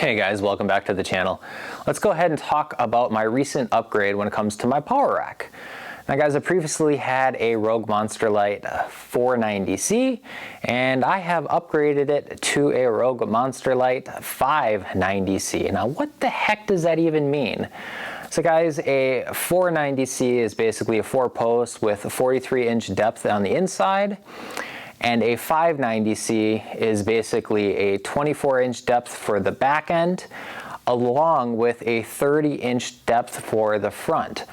Hey guys, welcome back to the channel. Let's go ahead and talk about my recent upgrade when it comes to my power rack. Now guys, I previously had a Rogue Monster Lite 490C, and I have upgraded it to a Rogue Monster Lite 590C. Now what the heck does that even mean? So guys, a 490C is basically a 4-post with a 43-inch depth on the inside, and a 590C is basically a 24-inch depth for the back end, along with a 30-inch depth for the front.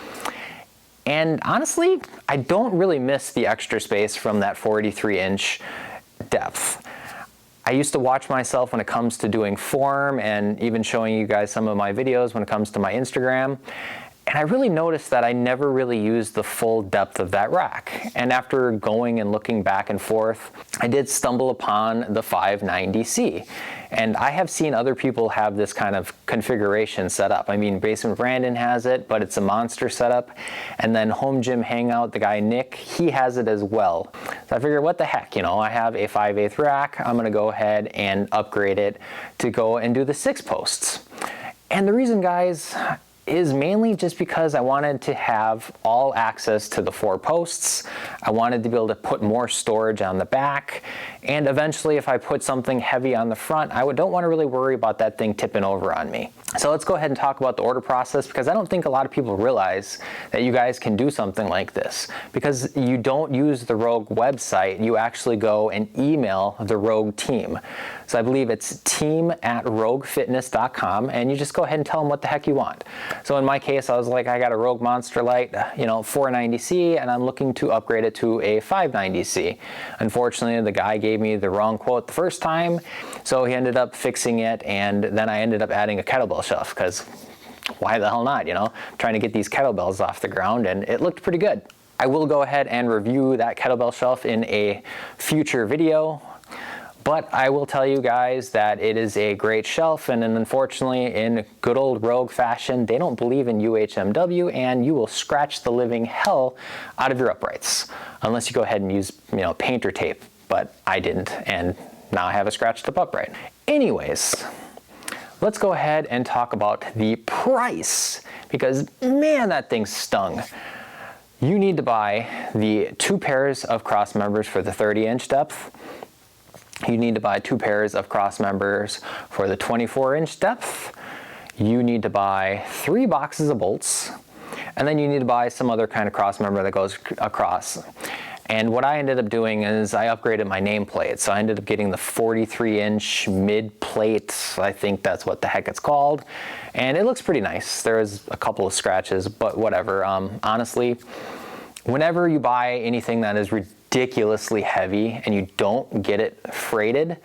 And honestly, I don't really miss the extra space from that 43-inch depth. I used to watch myself when it comes to doing form and even showing you guys some of my videos when it comes to my Instagram. And I really noticed that I never really used the full depth of that rack. And after going and looking back and forth, I did stumble upon the 590C. And I have seen other people have this kind of configuration set up. I mean, Basement Brandon has it, but it's a monster setup. And then Home Gym Hangout, the guy Nick, he has it as well. So I figured, what the heck, you know, I have a 5/8 rack. I'm gonna go ahead and upgrade it to go and do the 6 posts. And the reason, guys, is mainly just because I wanted to have all access to the 4 posts. I wanted to be able to put more storage on the back, and eventually if I put something heavy on the front, I don't want to really worry about that thing tipping over on me. So let's go ahead and talk about the order process, because I don't think a lot of people realize that you guys can do something like this. Because you don't use the Rogue website, you actually go and email the Rogue team. So I believe it's team@roguefitness.com, and you just go ahead and tell them what the heck you want. So in my case, I was like, I got a Rogue Monster Lite, 490C, and I'm looking to upgrade it to a 590C. Unfortunately, the guy gave me the wrong quote the first time, so he ended up fixing it, and then I ended up adding a kettlebell shelf, because why the hell not, trying to get these kettlebells off the ground, and it looked pretty good. I will go ahead and review that kettlebell shelf in a future video. But I will tell you guys that it is a great shelf, and then unfortunately, in good old Rogue fashion, they don't believe in UHMW, and you will scratch the living hell out of your uprights. Unless you go ahead and use, painter tape, but I didn't, and now I have a scratched up upright. Anyways, let's go ahead and talk about the price, because man, that thing stung. You need to buy the 2 pairs of cross members for the 30-inch depth. You need to buy 2 pairs of cross members for the 24-inch depth. You need to buy 3 boxes of bolts. And then you need to buy some other kind of cross member that goes across. And what I ended up doing is I upgraded my nameplate. So I ended up getting the 43-inch mid plate. I think that's what the heck it's called. And it looks pretty nice. There is a couple of scratches, but whatever. Honestly, whenever you buy anything that is ridiculously heavy and you don't get it freighted,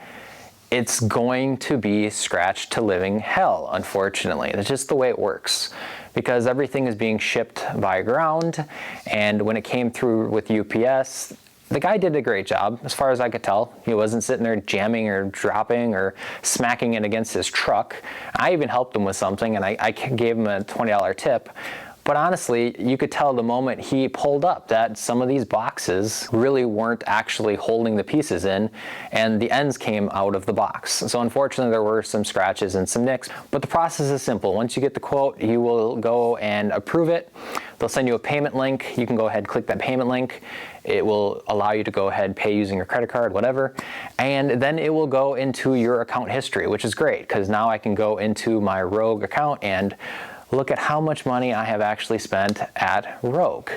it's going to be scratched to living hell, unfortunately. That's just the way it works, because everything is being shipped by ground, and when it came through with UPS, the guy did a great job, as far as I could tell. He wasn't sitting there jamming or dropping or smacking it against his truck. I even helped him with something, and I gave him a $20 tip. But honestly, you could tell the moment he pulled up that some of these boxes really weren't actually holding the pieces in, and the ends came out of the box. So unfortunately, there were some scratches and some nicks, but the process is simple. Once you get the quote, you will go and approve it. They'll send you a payment link. You can go ahead and click that payment link. It will allow you to go ahead and pay using your credit card, whatever. And then it will go into your account history, which is great, because now I can go into my Rogue account and look at how much money I have actually spent at Rogue.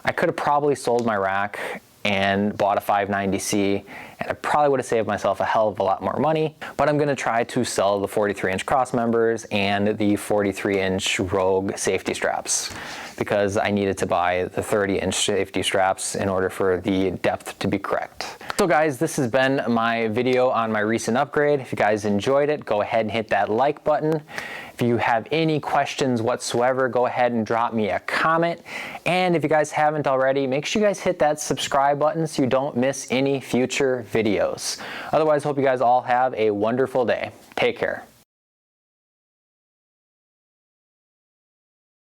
I could have probably sold my rack and bought a 590C, and I probably would have saved myself a hell of a lot more money, but I'm gonna try to sell the 43-inch cross members and the 43-inch Rogue safety straps, because I needed to buy the 30-inch safety straps in order for the depth to be correct. So guys, this has been my video on my recent upgrade. If you guys enjoyed it, go ahead and hit that like button. If you have any questions whatsoever, go ahead and drop me a comment. And if you guys haven't already, make sure you guys hit that subscribe button so you don't miss any future videos. Otherwise, hope you guys all have a wonderful day. Take care.